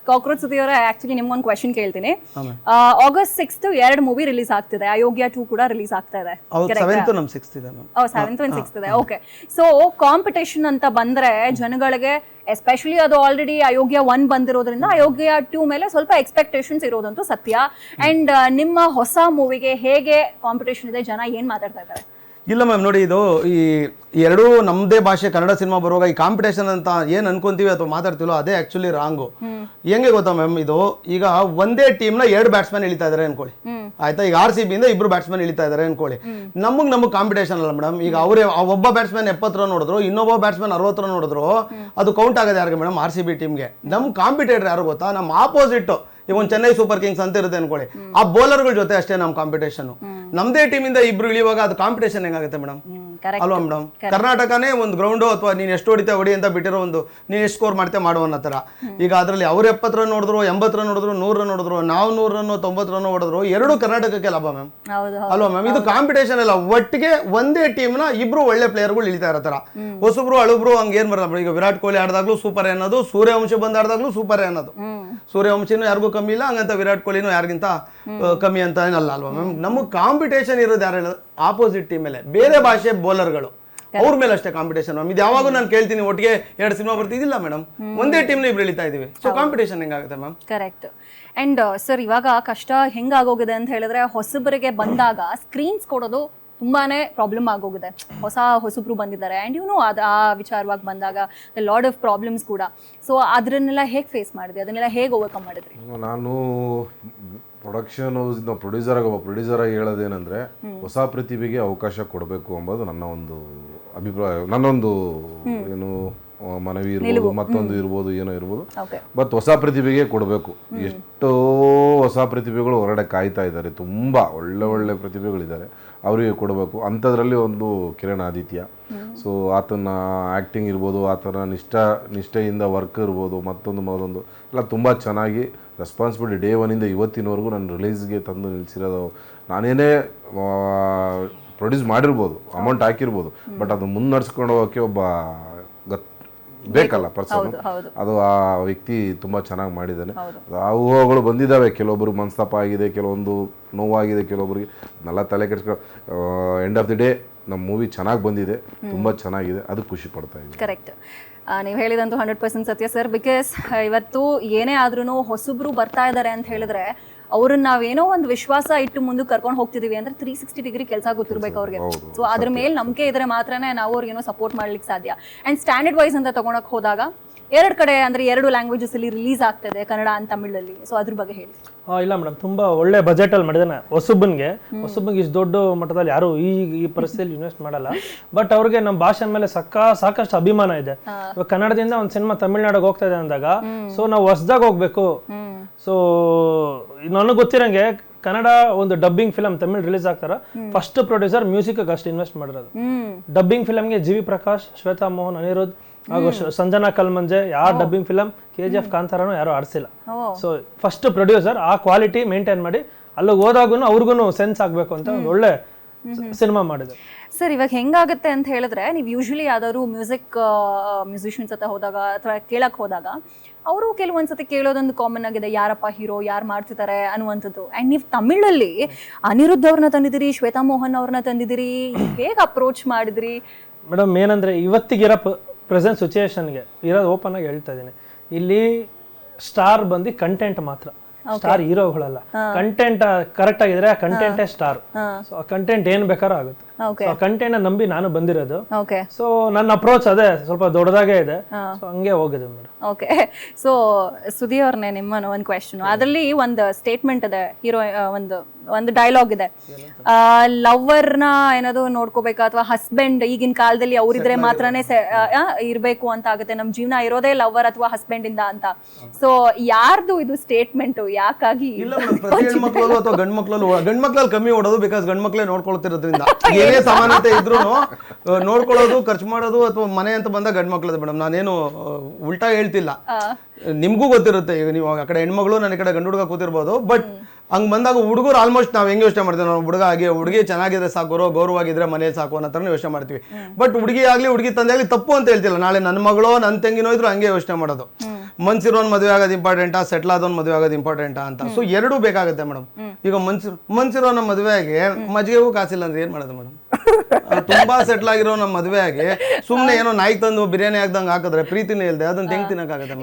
Cockroach ಸುದ್ದಿ ಅವರೇ, actually ನಿಮ್ಗೊಂದು ಕ್ವೆಶನ್ ಕೇಳ್ತೀನಿ. August 6th 2 ಮೂವಿ ರಿಲೀಸ್ ಆಗ್ತಿದೆ. ಅಯೋಗ್ಯ 2 ಕೂಡ ರಿಲೀಸ್ ಆಗ್ತಾ ಇದೆ. 7th ನಮ್ 6th ಇದೆ. 7th and 6th ಇದೆ. ಓಕೆ, ಸೊ ಕಾಂಪಿಟೇಷನ್ ಅಂತ ಬಂದ್ರೆ ಜನಗಳಿಗೆ ಎಸ್ಪೆಷಲಿ ಅದು ಆಲ್ರೆಡಿ ಅಯೋಗ್ಯ 1 ಬಂದಿರೋದ್ರಿಂದ ಅಯೋಗ್ಯ 2 ಮೇಲೆ ಸ್ವಲ್ಪ ಎಕ್ಸ್ಪೆಕ್ಟೇಷನ್ಸ್ ಇರೋದಂತೂ ಸತ್ಯ. ಅಂಡ್ ನಿಮ್ಮ ಹೊಸ ಮೂವಿಗೆ ಹೇಗೆ ಕಾಂಪಿಟೇಷನ್ ಇದೆ, ಜನ ಏನ್ ಮಾತಾಡ್ತಾ ಇದ್ದಾರೆ? ಇಲ್ಲ ಮ್ಯಾಮ್, ನೋಡಿ, ಇದು ಈ ಎರಡೂ ನಮ್ಮದೇ ಭಾಷೆ ಕನ್ನಡ ಸಿನಿಮಾ ಬರುವಾಗ ಈ ಕಾಂಪಿಟೇಷನ್ ಅಂತ ಏನ್ ಅನ್ಕೊಂತೀವಿ ಅಥವಾ ಮಾತಾಡ್ತೀವೋ ಅದೇ ಆಕ್ಚುಲಿ ರಾಂಗು. ಹೆಂಗೆ ಗೊತ್ತಾ ಮ್ಯಾಮ್, ಇದು ಈಗ ಒಂದೇ ಟೀಮ್ನ 2 ಬ್ಯಾಟ್ಸ್ಮನ್ ಇಳಿತಾ ಇದಾರೆ ಅನ್ಕೊಳ್ಳಿ, ಆಯ್ತಾ? ಈಗ RCB ಇಂದ 2 ಬ್ಯಾಟ್ಸ್ಮನ್ ಇಳಿತಾ ಇದಾರೆ ಅನ್ಕೊಳ್ಳಿ. ನಮಗ್ ಕಾಂಪಿಟೇಷನ್ ಅಲ್ಲ ಮೇಡಮ್. ಈಗ ಅವರೇ ಒಬ್ಬ ಬ್ಯಾಟ್ಸ್ಮನ್ 70 ರನ್ ನೋಡಿದ್ರು, ಇನ್ನೊಬ್ಬ ಬ್ಯಾಟ್ಸ್ಮನ್ 60 ರನ್ ನೋಡಿದ್ರು, ಅದು ಕೌಂಟ್ ಆಗೋದು ಯಾರಿಗೆ ಮೇಡಮ್? RCB ಟೀಮ್ಗೆ. ನಮ್ ಕಾಂಪಿಟೇಟರ್ ಯಾರು ಗೊತ್ತಾ? ನಮ್ಮ ಆಪೋಸಿಟ್ ಈಗ ಒಂದು ಚೆನ್ನೈ ಸೂಪರ್ ಕಿಂಗ್ಸ್ ಅಂತ ಇರುತ್ತೆ ಅನ್ಕೊಳ್ಳಿ, ಆ ಬೌಲರ್ಗಳ ಜೊತೆ ಅಷ್ಟೇ ನಮ್ಮ ಕಾಂಪಿಟೇಷನ್. ನಮ್ದೇ ಟೀಮಿಂದ 2 ಇಳಿಯುವಾಗ ಅದು ಕಾಂಪಿಟೇಷನ್ ಹೆಂಗಾಗುತ್ತೆ ಮೇಡಮ್? ಅಲ್ವಾ ಮೇಡಮ್? ಕರ್ನಾಟಕನೇ ಒಂದು ಗ್ರೌಂಡು ಅಥವಾ ನೀನು ಎಷ್ಟು ಹೊಡಿ ಅಂತ ಬಿಟ್ಟಿರೋ ಒಂದು ನೀನು ಎಷ್ಟು ಸ್ಕೋರ್ ಮಾಡ್ತೇ ಮಾಡುವ ಅನ್ನೋ ಥರ. ಈಗ ಅದರಲ್ಲಿ ಅವ್ರು 70 ರನ್ ನೋಡಿದ್ರು, 80 ರನ್ ನೋಡಿದ್ರು, 100 ರನ್ ನೋಡಿದ್ರು, ನಾವು 100 ರನ್ 90 ರನ್ ಹೊಡೆದ್ರು, 2 ಕರ್ನಾಟಕಕ್ಕೆ ಲಾಭ ಮ್ಯಾಮ್. ಅಲ್ವಾ ಮ್ಯಾಮ್? ಇದು ಕಾಂಪಿಟೇಷನ್ ಅಲ್ಲ, ಒಟ್ಟಿಗೆ ಒಂದೇ ಟೀಮ್ನ 2 ಒಳ್ಳೆ ಪ್ಲೇಯರ್ಗಳು ಇಳಿತಾ ಇರೋ ಥರ. ಹೊಸಬ್ರು ಅಳುಬ್ರು ಹಂಗೇನ್ ಬರಲ್ಲ. ಈಗ ವಿರಾಟ್ ಕೊಹ್ಲಿ ಆಡಿದಾಗ್ಲೂ ಸೂಪರ್ ಅನ್ನೋದು, ಸೂರ್ಯವಂಶಿ ಬಂದು ಆಡಿದಾಗ್ಲೂ ಸೂಪರ್ ಅನ್ನೋದು. ಸೂರ್ಯವಂಶಿನೂ ಯಾರಿಗೂ ಕಮ್ಮಿ ಇಲ್ಲ, ಹಂಗಂತ ವಿರಾಟ್ ಕೊಹ್ಲಿನೂ ಯಾರಿಗಿಂತ ಕಮ್ಮಿ ಅಂತ ಏನಲ್ಲ ಅಲ್ವಾ ಮ್ಯಾಮ್? ನಮಗೆ ಕಾಂಪಿಟೇಷನ್ ಇರೋದು ಯಾರು ಹೇಳೋದು? ಆಪೋಸಿಟ್ ಟೀಮ್ ಮೇಲೆ, ಬೇರೆ ಭಾಷೆ ಬೌಲರ್ಗಳು ಅವ್ರ ಮೇಲೆ ಅಷ್ಟೇ ಕಾಂಪಿಟೇಷನ್ ಮ್ಯಾಮ್. ಇದು ಯಾವಾಗೂ ನಾನು ಕೇಳ್ತೀನಿ, ಒಟ್ಟಿಗೆ 2 ಸಿನಿಮಾ ಬರ್ತಿದ್ದಿಲ್ಲ ಮೇಡಮ್, ಒಂದೇ ಟೀಮ್ನ 2 ಇಳಿತಾ ಇದೀವಿ. ಸೊ ಕಾಂಪಿಟೇಷನ್ ಹೆಂಗಾಗುತ್ತೆ ಮ್ಯಾಮ್? ಕರೆಕ್ಟ್. ಅಂಡ್ ಸರ್, ಇವಾಗ ಕಷ್ಟ ಹೆಂಗಾಗೋಗಿದೆ ಅಂತ ಹೇಳಿದ್ರೆ, ಹೊಸಬರಿಗೆ ಬಂದಾಗ ಸ್ಕ್ರೀನ್ಸ್ ಕೊಡೋದು ತುಂಬಾನೇ ಪ್ರಾಬ್ಲಮ್ ಆಗೋಗಿದೆ. ಹೊಸಬ್ರು ಬಂದಿದ್ದಾರೆ ಅಂಡ್ ಅದು ಆ ವಿಚಾರವಾಗಿ ಬಂದಾಗ ಲಾಟ್ ಆಫ್ ಪ್ರಾಬ್ಲಮ್ಸ್ ಕೂಡ. ಸೊ ಅದನ್ನೆಲ್ಲ ಹೇಗೆ ಫೇಸ್ ಮಾಡಿದ್ರಿ, ಅದನ್ನೆಲ್ಲ ಹೇಗೆ ಓವರ್ಕಮ್ ಮಾಡಿದ್ರಿ? ನಾನು ಪ್ರೊಡ್ಯೂಸರ್ ಆಗಿ ಹೇಳೋದೇನೆಂದರೆ, ಹೊಸ ಪ್ರತಿಭೆಗೆ ಅವಕಾಶ ಕೊಡಬೇಕು ಎಂಬುದು ನನ್ನ ಒಂದು ಅಭಿಪ್ರಾಯ, ನನ್ನೊಂದು ಏನು ಮನವಿ ಇರ್ಬೋದು, ಮತ್ತೊಂದು ಇರ್ಬೋದು, ಏನೋ ಇರ್ಬೋದು. ಬಟ್ ಹೊಸ ಪ್ರತಿಭೆಗೆ ಕೊಡಬೇಕು. ಎಷ್ಟೋ ಹೊಸ ಪ್ರತಿಭೆಗಳು ಹೊರಗಡೆ ಕಾಯ್ತಾ ಇದ್ದಾರೆ, ತುಂಬ ಒಳ್ಳೆ ಪ್ರತಿಭೆಗಳಿದ್ದಾರೆ, ಅವರಿಗೆ ಕೊಡಬೇಕು. ಅಂಥದ್ರಲ್ಲಿ ಒಂದು ಕಿರಣ್ ಆದಿತ್ಯ. ಸೊ ಆತನ ಆ್ಯಕ್ಟಿಂಗ್ ಇರ್ಬೋದು, ಆತನ ನಿಷ್ಠೆಯಿಂದ ವರ್ಕ್ ಇರ್ಬೋದು, ಮತ್ತೊಂದು ಎಲ್ಲ ತುಂಬ ಚೆನ್ನಾಗಿ ರೆಸ್ಪಾನ್ಸಿಬಿಲಿಟಿ ಡೇ 1ಇಂದ ಇವತ್ತಿನವರೆಗೂ ನನ್ನ ರಿಲೀಸ್ಗೆ ತಂದು ನಿಲ್ಲಿಸಿರೋದು. ನಾನೇನೇ ಪ್ರೊಡ್ಯೂಸ್ ಮಾಡಿರ್ಬೋದು, ಅಮೌಂಟ್ ಹಾಕಿರ್ಬೋದು, ಬಟ್ ಅದು ಮುನ್ನಡೆಸ್ಕೊಂಡು ಹೋಗೋಕ್ಕೆ ಒಬ್ಬ ಬೇಕಲ್ಲ ಪರ್ಸನ್, ಅದು ಆ ವ್ಯಕ್ತಿ ತುಂಬ ಚೆನ್ನಾಗಿ ಮಾಡಿದ್ದಾನೆ. ಅವುಗಳು ಬಂದಿದ್ದಾವೆ, ಕೆಲವೊಬ್ಬರು ಮನಸ್ತಾಪ ಆಗಿದೆ, ಕೆಲವೊಂದು ನೋವಾಗಿದೆ, ಕೆಲವೊಬ್ಬರಿಗೆ ನೆಲ್ಲ ತಲೆ ಕೆಡಿಸ್ಕೊಂಡು. ಎಂಡ್ ಆಫ್ ದಿ ಡೇ ನಮ್ಮ ಮೂವಿ ಚೆನ್ನಾಗಿ ಬಂದಿದೆ, ತುಂಬ ಚೆನ್ನಾಗಿದೆ, ಅದು ಖುಷಿ ಪಡ್ತಾ ಇದ್ದೀನಿ. ಕರೆಕ್ಟ್, ನೀವು ಹೇಳಿದಂತೂ 100% ಸತ್ಯ ಸರ್. ಬಿಕಾಸ್ ಇವತ್ತು ಏನೇ ಆದ್ರೂ ಹೊಸಬ್ರು ಬರ್ತಾ ಇದ್ದಾರೆ ಅಂತ ಹೇಳಿದ್ರೆ ಅವ್ರನ್ನ ನಾವೇನೋ ಒಂದು ವಿಶ್ವಾಸ ಇಟ್ಟು ಮುಂದಕ್ಕೆ ಕರ್ಕೊಂಡು ಹೋಗ್ತಿದೀವಿ ಅಂದ್ರೆ 360 ಡಿಗ್ರಿ ಕೆಲಸ ಗೊತ್ತಿರ್ಬೇಕು ಅವ್ರಿಗೆ. ಸೊ ಅದ್ರ ಮೇಲೆ ನಂಬಿಕೆ ಇದ್ರೆ ಮಾತ್ರನೇ ನಾವು ಅವ್ರಿಗೇನೋ ಸಪೋರ್ಟ್ ಮಾಡ್ಲಿಕ್ಕೆ ಸಾಧ್ಯ. ಅಂಡ್ ಸ್ಟ್ಯಾಂಡರ್ಡ್ ವೈಸ್ ಅಂತ ತಗೊಳಕ್ ಹೋದಾಗ 2 ಕಡೆ ಅಂದ್ರೆ 2 ಲ್ಯಾಂಗ್ವೇಜಸ್ ಅಲ್ಲಿ ರಿಲೀಸ್ ಆಗ್ತದೆ, ಕನ್ನಡ ಅಂಡ್ ತಮಿಳಲ್ಲಿ. ಸೊ ಅದ್ರ ಬಗ್ಗೆ ಹೇಳಿ. ಇಲ್ಲ ಮೇಡಮ್, ತುಂಬಾ ಒಳ್ಳೆ ಬಜೆಟ್ ಅಲ್ಲಿ ಮಾಡಿದಾನೆ. ಹೊಸಬ್ಬಿಗೆ ಇಷ್ಟು ದೊಡ್ಡ ಮಟ್ಟದಲ್ಲಿ ಯಾರು ಈ ಪರಿಸ್ಥಿತಿಯಲ್ಲಿ ಇನ್ವೆಸ್ಟ್ ಮಾಡಲ್ಲ. ಬಟ್ ಅವ್ರಿಗೆ ನಮ್ಮ ಭಾಷೆ ಮೇಲೆ ಸಾಕಷ್ಟು ಅಭಿಮಾನ ಇದೆ. ಕನ್ನಡದಿಂದ ಒಂದು ಸಿನಿಮಾ ತಮಿಳ್ನಾಡಿಗೆ ಹೋಗ್ತಾ ಇದೆ ಅಂದಾಗ, ಸೊ ನಾವು ಹೊಸದಾಗ ಹೋಗ್ಬೇಕು. ಸೊ ನನಗೆ ಗೊತ್ತಿರಂಗೆ ಕನ್ನಡ ಒಂದು ಡಬ್ಬಿಂಗ್ ಫಿಲಮ್ ತಮಿಳ್ ರಿಲೀಸ್ ಆಗ್ತಾರ, ಫಸ್ಟ್ ಪ್ರೊಡ್ಯೂಸರ್ ಮ್ಯೂಸಿಕ್ ಅಷ್ಟು ಇನ್ವೆಸ್ಟ್ ಮಾಡಿರೋದು. ಡಬ್ಬಿಂಗ್ ಫಿಲಮ್ಗೆ GV ಪ್ರಕಾಶ್, ಶ್ವೇತಾ ಮೋಹನ್, ಅನಿರುದ್ಧ್ ಹಾಗೂ ಸಂಜನಾ ಕಲ್ಮಂಜೆ, ಯಾರು ಡಬ್ಬಿಂಗ್ ಫಿಲಮ್ KGF ಕಾಂತಾರನು ಯಾರು ಆಡಿಸಿಲ್ಲ. ಸೊ ಫಸ್ಟ್ ಪ್ರೊಡ್ಯೂಸರ್ ಆ ಕ್ವಾಲಿಟಿ ಮೇಂಟೈನ್ ಮಾಡಿ ಅಲ್ಲಿಗೆ ಹೋದಾಗೂ ಅವ್ರಿಗೂ ಸೆನ್ಸ್ ಆಗ್ಬೇಕು ಅಂತ ಒಂದು ಒಳ್ಳೆ ಸಿನಿಮಾ ಮಾಡಿದೆ. ಸರ್, ಇವಾಗ ಹೆಂಗಾಗುತ್ತೆ ಅಂತ ಹೇಳಿದ್ರೆ, ನೀವು ಯೂಶಲಿ ಯಾವ್ದಾದ್ರು ಮ್ಯೂಸಿಷಿಯನ್ಸ್ ಹತ್ರ ಹೋದಾಗ ಅಥವಾ ಕೇಳಕ್ ಹೋದಾಗ ಅವರು ಕೆಲವೊಂದ್ಸತಿ ಕೇಳೋದೊಂದು ಕಾಮನ್ ಆಗಿದೆ, ಯಾರಪ್ಪ ಹೀರೋ, ಯಾರು ಮಾಡ್ತಿದ್ದಾರೆ ಅನ್ನುವಂಥದ್ದು. ಅಂಡ್ ನೀವು ತಮಿಳಲ್ಲಿ ಅನಿರುದ್ಧ್ ಅವ್ರನ್ನ ತಂದಿದ್ದೀರಿ, ಶ್ವೇತಾ ಮೋಹನ್ ಅವ್ರನ್ನ ತಂದಿದ್ದೀರಿ, ಹೇಗೆ ಅಪ್ರೋಚ್ ಮಾಡಿದ್ರಿ? ಮೇಡಮ್, ಏನಂದ್ರೆ ಇವತ್ತಿಗಿರೋ ಪ್ರೆಸೆಂಟ್ ಸಿಚುಯೇಷನ್ಗೆ ಇರೋದು ಓಪನ್ ಆಗಿ ಹೇಳ್ತಾ ಇದ್ದೀನಿ, ಇಲ್ಲಿ ಸ್ಟಾರ್ ಬಂದು ಕಂಟೆಂಟ್ ಮಾತ್ರ, ಸ್ಟಾರ್ ಹೀರೋಗಳಲ್ಲ. ಕಂಟೆಂಟ್ ಕರೆಕ್ಟ್ ಆಗಿದ್ರೆ ಆ ಕಂಟೆಂಟೇ ಸ್ಟಾರ್. ಸೊ ಆ ಕಂಟೆಂಟ್ ಏನ್ ಬೇಕಾದ್ರೂ ಆಗುತ್ತೆ. ಕಂಟೆಂಟ್ ನಂಬಿ ನಾನು ಬಂದಿರೋದು. ಸೊ ನನ್ನ ಅಪ್ರೋಚ್ ಅದೇ ಸ್ವಲ್ಪ ದೊಡ್ಡದಾಗೇ ಇದೆ. ಸೊ ಹಂಗೆ ಹೋಗಿದೆ ಮೇಡಮ್. ಓಕೆ, ಸೊ ಸುದಿ ಅವ್ರನ್ನೇ ನಿಮ್ಮನ್ನು ಒಂದು ಕ್ವೆಶ್ಚನ್. ಅದರಲ್ಲಿ ಒಂದು ಸ್ಟೇಟ್ಮೆಂಟ್ ಇದೆ, ಹೀರೋ ಒಂದು ಡೈಲಾಗ್ ಇದೆ, ಲವ್ವರ್ನ ಏನಾದ್ರು ನೋಡ್ಕೋಬೇಕಾ ಅಥವಾ ಹಸ್ಬೆಂಡ್ ಈಗಿನ ಕಾಲದಲ್ಲಿ ಅವ್ರಿದ್ರೆ ಮಾತ್ರನೇ ಇರ್ಬೇಕು ಅಂತ ಆಗುತ್ತೆ, ನಮ್ ಜೀವನ ಇರೋದೇ ಲವ್ವರ್ ಅಥವಾ ಹಸ್ಬೆಂಡ್ ಇಂದ ಅಂತ. ಸೊ ಯಾರ್ದು ಇದು ಸ್ಟೇಟ್ಮೆಂಟ್, ಯಾಕಾಗಿ? ಹೆಣ್ಮಕ್ಳಲ್ಲೂ ಅಥವಾ ಗಂಡ್ಮಕ್ಳಲ್ಲಿ ಕಮ್ಮಿ ಓಡೋದು, ಬಿಕಾಸ್ ಗಂಡ್ಮಕ್ಳೇ ನೋಡ್ಕೊಳ್ತಿರೋದ್ರಿಂದ. ಏನೇ ಸಮಾನತೆ ಇದ್ರು ನೋಡ್ಕೊಳ್ಳೋದು, ಖರ್ಚು ಮಾಡೋದು ಅಥವಾ ಮನೆ ಅಂತ ಬಂದಾಗ ಗಂಡ್ಮಕ್ಳದ ಮೇಡಮ್. ನಾನೇನು ಉಲ್ಟಾ ಹೇಳ್ತಿಲ್ಲ, ನಿಮ್ಗೂ ಗೊತ್ತಿರುತ್ತೆ. ಈಗ ನೀವು ಆ ಕಡೆ ಹೆಣ್ಮಗಳು, ನನ್ನ ಈ ಕಡೆ ಗಂಡು ಹುಡುಗ ಕೂತಿರ್ಬೋದು. ಬಟ್ ಹಂಗೆ ಬಂದಾಗ ಹುಡುಗರು ಆಲ್ಮೋಸ್ಟ್ ನಾವು ಹೆಂಗೆ ಯೋಚನೆ ಮಾಡ್ತೀವಿ, ನಾವು ಹುಡುಗ ಆಗಿ ಹುಡುಗಿ ಚೆನ್ನಾಗಿದ್ರೆ ಸಾಕು, ಗೌರವಾಗಿದ್ರೆ ಮನೇಲಿ ಸಾಕು ಅನ್ನೋ ಥರ ಯೋಚನೆ ಮಾಡ್ತೀವಿ. ಬಟ್ ಹುಡುಗಿ ಆಗಲಿ ಹುಡುಗಿ ತಂದೆ ಆಗಲಿ ತಪ್ಪು ಅಂತ ಹೇಳ್ತಿಲ್ಲ. ನಾಳೆ ನನ್ನ ಮಗಳೋ ನನ್ನ ತಂಗಿನೋ ಇದ್ರು ಹಂಗೆ ಯೋಚನೆ ಮಾಡೋದು. ಮನ್ಸಿರೋನ್ ಮದುವೆ ಆಗೋದು ಇಂಪಾರ್ಟೆಂಟಾ, ಸೆಟ್ಲ್ ಆದವನ್ ಮದುವೆ ಆಗೋದು ಇಂಪಾರ್ಟೆಂಟಾ ಅಂತ. ಸೊ ಎರಡೂ ಬೇಕಾಗುತ್ತೆ ಮೇಡಮ್. ಈಗ ಮನ್ಸಿರೋ ನಮ್ಮ ಮದುವೆಯಾಗಿ ಮಜ್ಜಿಗೆಗೂ ಕಾಸಿಲ್ಲ ಅಂದ್ರೆ ಏನ್ ಮಾಡೋದು ಮೇಡಮ್? ತುಂಬಾ ಸೆಟ್ಲ್ ಆಗಿರೋ ನಮ್ಮ ಮದುವೆಯಾಗಿ ಸುಮ್ಮನೆ ಏನೋ ನಾಯಿ ತಂದು ಬಿರಿಯಾನಿ ಆಗ್ದಂಗೆ ಹಾಕಿದ್ರೆ ಪ್ರೀತಿನೇ ಇಲ್ಲದೆ ಅದನ್ನ ಹೆಂಗ್ ತಿನ್ನಕ್ಕಾಗತ್ತೆ?